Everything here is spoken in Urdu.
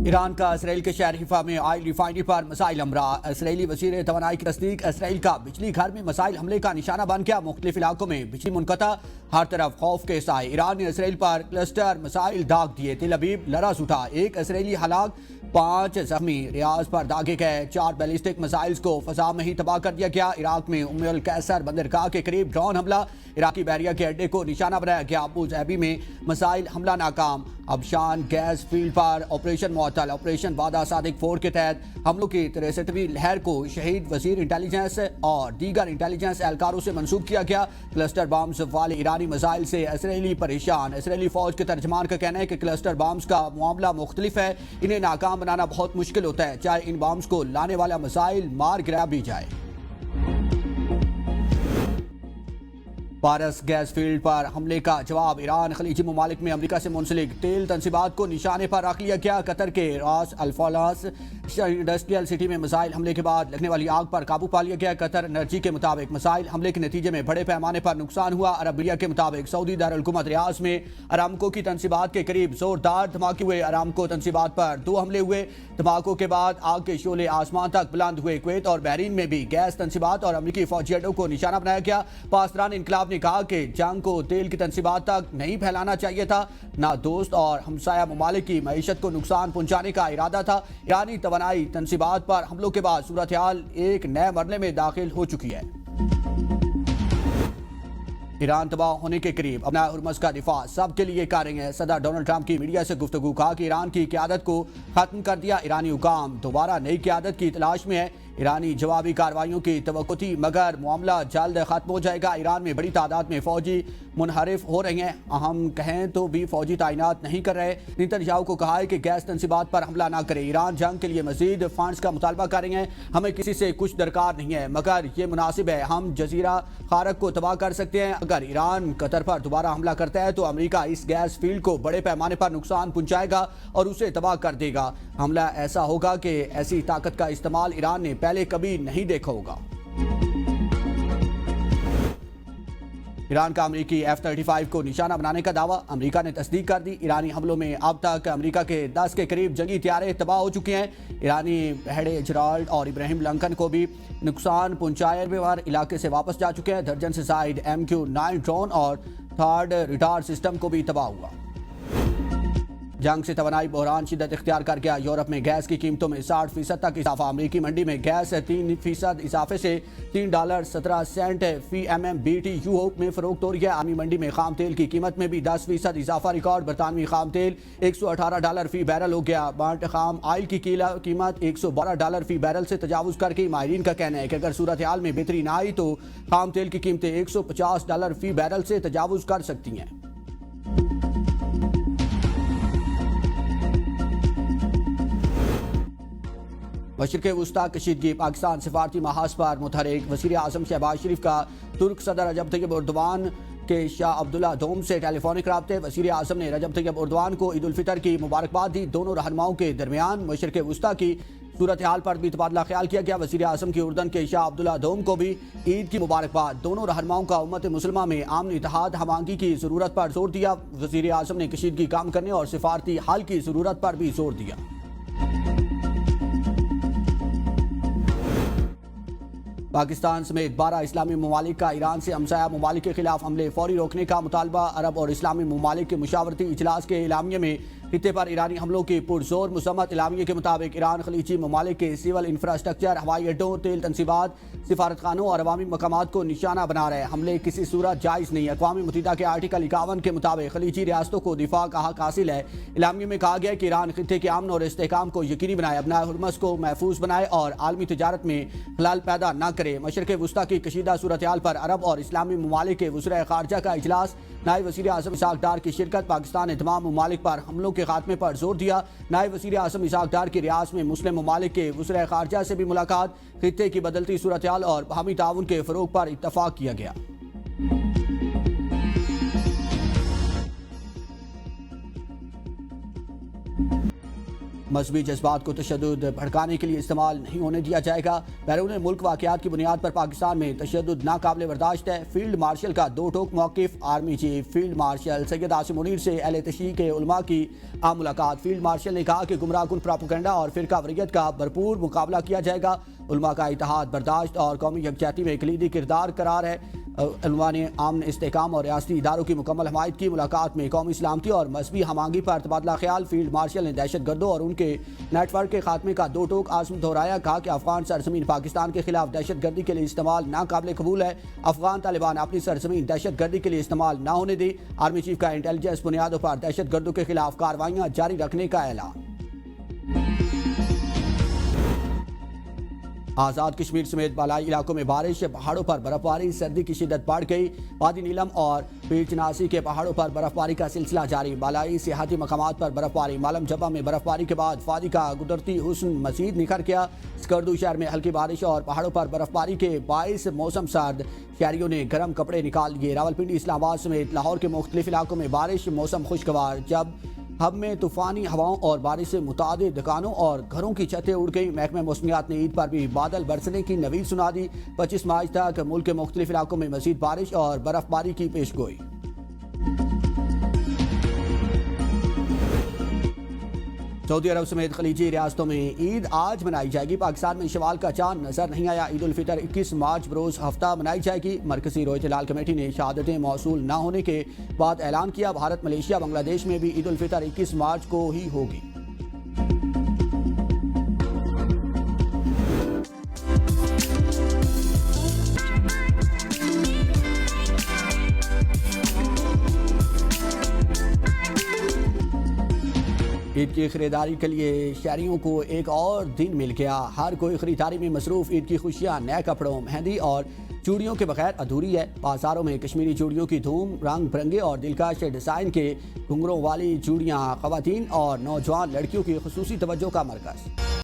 ایران کا اسرائیل کے شہر حیفا میں آئل ریفائنری پر میزائل حملہ۔ اسرائیلی وزیر توانائی کی تصدیق، اسرائیل کا بجلی گھر میں میزائل حملے کا نشانہ بن گیا۔ مختلف علاقوں میں بجلی منقطع، ہر طرف خوف کے سائے۔ ایران نے اسرائیل پر کلسٹر میزائل داغ دیے، تل ابیب لرز اٹھا، 1 اسرائیلی ہلاک، 5 زخمی۔ ریاض پر داغے گئے 4 بیلسٹک میزائلز کو فضا میں ہی تباہ کر دیا گیا۔ عراق میں ام القیصر بندرگاہ کے قریب ڈرون حملہ، عراقی بحریہ کے اڈے کو نشانہ بنایا گیا۔ ابو ظہبی میں میزائل حملہ ناکام۔ ابشان گیس فیلڈ پر آپریشن معطل۔ آپریشن وعدہ صادق 4 کے تحت حملوں کی 63ویں لہر کو شہید وزیر انٹیلیجنس اور دیگر انٹیلیجنس اہلکاروں سے منسوب کیا گیا۔ کلسٹر بامز والے ایرانی میزائل سے اسرائیلی پریشان۔ اسرائیلی فوج کے ترجمان کا کہنا ہے کہ کلسٹر بامز کا معاملہ مختلف ہے، انہیں ناکام بنانا بہت مشکل ہوتا ہے، چاہے ان بامز کو لانے والا میزائل مار گرا بھی جائے۔ پارس گیس فیلڈ پر حملے کا جواب، ایران خلیجی ممالک میں امریکہ سے منسلک تیل تنصیبات کو نشانے پر رکھ لیا گیا۔ قطر کے راس الفالاس انڈسٹریل سٹی میں میزائل حملے کے بعد لگنے والی آگ پر قابو پا لیا گیا۔ قطر انرجی کے مطابق میزائل حملے کے نتیجے میں بڑے پیمانے پر نقصان ہوا۔ عرب میڈیا کے مطابق سعودی دارالحکومت ریاض میں ارامکو کی تنصیبات کے قریب زوردار دھماکے ہوئے۔ ارامکو تنصیبات پر 2 حملے ہوئے۔ دھماکوں کے بعد آگ کے شعلے آسمان تک بلند ہوئے۔ کویت اور بحرین میں بھی گیس تنصیبات اور امریکی فوجی اڈوں کو نشانہ بنایا گیا۔ پاسداران انقلاب نے کہا کہ جنگ کو تیل کی تنصیبات تک نہیں پھیلانا چاہیے تھا، نہ دوست اور ہمسایہ ممالک کی معیشت کو نقصان پہنچانے کا ارادہ تھا۔ ایرانی توانائی تنصیبات پر حملوں کے بعد صورتحال ایک نئے مرحلے میں داخل ہو چکی ہے۔ ایران تباہ ہونے کے قریب، ابنائے ہرمز کا دفاع سب کے لیے کریں گے۔ صدر ڈونلڈ ٹرمپ کی میڈیا سے گفتگو، کہا کہ ایران کی قیادت کو ختم کر دیا، ایرانی حکام دوبارہ نئی قیادت کی تلاش میں ہے۔ ایرانی جوابی کارروائیوں کی توقع تھی مگر معاملہ جلد ختم ہو جائے گا۔ ایران میں بڑی تعداد میں فوجی منحرف ہو رہے ہیں، ہم کہیں تو بھی فوجی تعینات نہیں کر رہے۔ نیتنیاہو کو کہا ہے کہ گیس تنصیبات پر حملہ نہ کرے، ایران جنگ کے لیے مزید فنڈز کا مطالبہ کر رہے ہیں، ہمیں کسی سے کچھ درکار نہیں ہے مگر یہ مناسب ہے، ہم جزیرہ خارق کو تباہ کر سکتے ہیں۔ اگر ایران قطر پر دوبارہ حملہ کرتا ہے تو امریکہ اس گیس فیلڈ کو بڑے پیمانے پر نقصان پہنچائے گا اور اسے تباہ کر دے گا۔ حملہ ایسا ہوگا کہ ایسی طاقت کا استعمال ایران نے پہلے کبھی نہیں دیکھا ہوگا۔ ایران کا امریکی F-35 کو نشانہ بنانے کا دعویٰ، امریکہ نے تصدیق کر دی۔ ایرانی حملوں میں اب تک امریکہ کے 10 کے قریب جنگی طیارے تباہ ہو چکے ہیں۔ ایرانی بحیرہ جرالڈ اور ابراہیم لنکن کو بھی نقصان پہنچائے ہوئے علاقے سے واپس جا چکے ہیں۔ درجن سے زائد MQ-9 ڈرون اور تھرڈ ریڈار سسٹم کو بھی تباہ ہوا۔ جنگ سے توانائی بحران شدت اختیار کر گیا، یورپ میں گیس کی قیمتوں میں 60% تک اضافہ۔ امریکی منڈی میں گیس 3% اضافے سے $3.17 فی MMBTU میں فروخت ہو رہی ہے۔ عالمی منڈی میں خام تیل کی قیمت میں بھی 10% اضافہ ریکارڈ۔ برطانوی خام تیل $118 فی بیرل ہو گیا۔ بانٹ خام آئل کی قیمت $112 فی بیرل سے تجاوز کر کے ماہرین کا کہنا ہے کہ اگر صورتحال میں بہتری نہ آئی تو خام تیل کی قیمتیں $150 فی بیرل سے تجاوز کر سکتی ہیں۔ مشرق وسطی کشیدگی، پاکستان سفارتی محاذ پر متحرک۔ وزیر اعظم شہباز شریف کا ترک صدر رجب طیب اردوان کے شاہ عبداللہ دوم سے ٹیلی فونک رابطے۔ وزیر اعظم نے رجب طیب اردوان کو عید الفطر کی مبارکباد دی۔ دونوں رہنماؤں کے درمیان مشرق وسطی کی صورتحال پر بھی تبادلہ خیال کیا گیا۔ وزیر اعظم کی اردن کے شاہ عبداللہ دوم کو بھی عید کی مبارکباد۔ دونوں رہنماؤں کا امت مسلمہ میں امن، اتحاد، ہم آہنگی کی ضرورت پر زور دیا۔ وزیر اعظم نے کشیدگی کم کرنے اور سفارتی حل کی ضرورت پر بھی زور دیا۔ پاکستان سمیت 12 اسلامی ممالک کا ایران سے ہمسایہ ممالک کے خلاف حملے فوری روکنے کا مطالبہ۔ عرب اور اسلامی ممالک کے مشاورتی اجلاس کے اعلامیے میں خطے پر ایرانی حملوں کی پرزور مذمت۔ اعلامیے کے مطابق ایران خلیجی ممالک کے سول انفراسٹرکچر، ہوائی اڈوں، تیل تنصیبات، سفارت خانوں اور عوامی مقامات کو نشانہ بنا رہے ہیں۔ حملے کسی صورت جائز نہیں۔ اقوام متحدہ کے آرٹیکل 51 کے مطابق خلیجی ریاستوں کو دفاع کا حق حاصل ہے۔ اعلامیے میں کہا گیا کہ ایران خطے کے امن اور استحکام کو یقینی بنائے، ابنائے ہرمز کو محفوظ بنائے اور عالمی تجارت میں خلل پیدا نہ کرے۔ مشرق وسطی کی کشیدہ صورتحال پر عرب اور اسلامی ممالک کے وزرائے خارجہ کا اجلاس، نائب وزیر اعظم اسحاق ڈار کی شرکت۔ پاکستان نے تمام ممالک پر حملوں کے خاتمے پر زور دیا۔ نائب وزیر اعظم اسحاق ڈار کی ریاض میں مسلم ممالک کے وزرائے خارجہ سے بھی ملاقات، خطے کی بدلتی صورتحال اور باہمی تعاون کے فروغ پر اتفاق کیا گیا۔ مذہبی جذبات کو تشدد بھڑکانے کے لیے استعمال نہیں ہونے دیا جائے گا۔ بیرون ملک واقعات کی بنیاد پر پاکستان میں تشدد ناقابل برداشت ہے۔ فیلڈ مارشل کا دو ٹوک موقف۔ Army chief field marshal Syed Asim Munir سے اہل تشیع کے علماء کی عام ملاقات۔ فیلڈ مارشل نے کہا کہ گمراہ کن پراپیگنڈا اور فرقہ واریت کا بھرپور مقابلہ کیا جائے گا۔ علماء کا اتحاد، برداشت اور قومی یکجہتی میں کلیدی کردار قرار ہے۔ علماء نے امن، استحکام اور ریاستی اداروں کی مکمل حمایت کی۔ ملاقات میں قومی سلامتی اور مذہبی ہم آہنگی پر تبادلہ خیال۔ فیلڈ مارشل نے دہشت گردوں اور ان کے نیٹ ورک کے خاتمے کا دو ٹوک عزم دہرایا۔ کہا کہ افغان سرزمین پاکستان کے خلاف دہشت گردی کے لیے استعمال ناقابل قبول ہے۔ افغان طالبان اپنی سرزمین دہشت گردی کے لیے استعمال نہ ہونے دے۔ آرمی چیف کا انٹیلیجنس بنیادوں پر دہشت گردوں کے خلاف کارروائیاں جاری رکھنے کا اعلان۔ آزاد کشمیر سمیت بالائی علاقوں میں بارش، پہاڑوں پر برف باری، سردی کی شدت بڑھ گئی۔ وادی نیلم اور پیر چناسی کے پہاڑوں پر برف باری کا سلسلہ جاری۔ بالائی سیاحتی مقامات پر برف باری۔ مالم جبہ میں برف باری کے بعد وادی کا قدرتی حسن مزید نکھر گیا۔ سکردو شہر میں ہلکی بارش اور پہاڑوں پر برف باری کے باعث موسم سرد، شہریوں نے گرم کپڑے نکال لیے۔ راولپنڈی، اسلام آباد سمیت لاہور کے مختلف علاقوں میں بارش، موسم خوشگوار۔ جب ہب میں طوفانی ہواؤں اور بارش سے متعدد دکانوں اور گھروں کی چھتیں اڑ گئیں۔ محکمہ موسمیات نے عید پر بھی بادل برسنے کی نوید سنا دی۔ 25 مارچ تک ملک کے مختلف علاقوں میں مزید بارش اور برف باری کی پیش گوئی۔ سعودی عرب سمیت خلیجی ریاستوں میں عید آج منائی جائے گی۔ پاکستان میں شوال کا چاند نظر نہیں آیا۔ عید الفطر 21 مارچ بروز ہفتہ منائی جائے گی۔ مرکزی روزہ ہلال کمیٹی نے شہادتیں موصول نہ ہونے کے بعد اعلان کیا۔ بھارت، ملیشیا، بنگلہ دیش میں بھی عید الفطر 21 مارچ کو ہی ہوگی۔ عید کی خریداری کے لیے شہریوں کو ایک اور دن مل گیا۔ ہر کوئی خریداری میں مصروف۔ عید کی خوشیاں نئے کپڑوں، مہندی اور چوڑیوں کے بغیر ادھوری ہے۔ بازاروں میں کشمیری چوڑیوں کی دھوم، رنگ برنگے اور دلکش ڈیزائن کے گھنگروں والی چوڑیاں خواتین اور نوجوان لڑکیوں کی خصوصی توجہ کا مرکز۔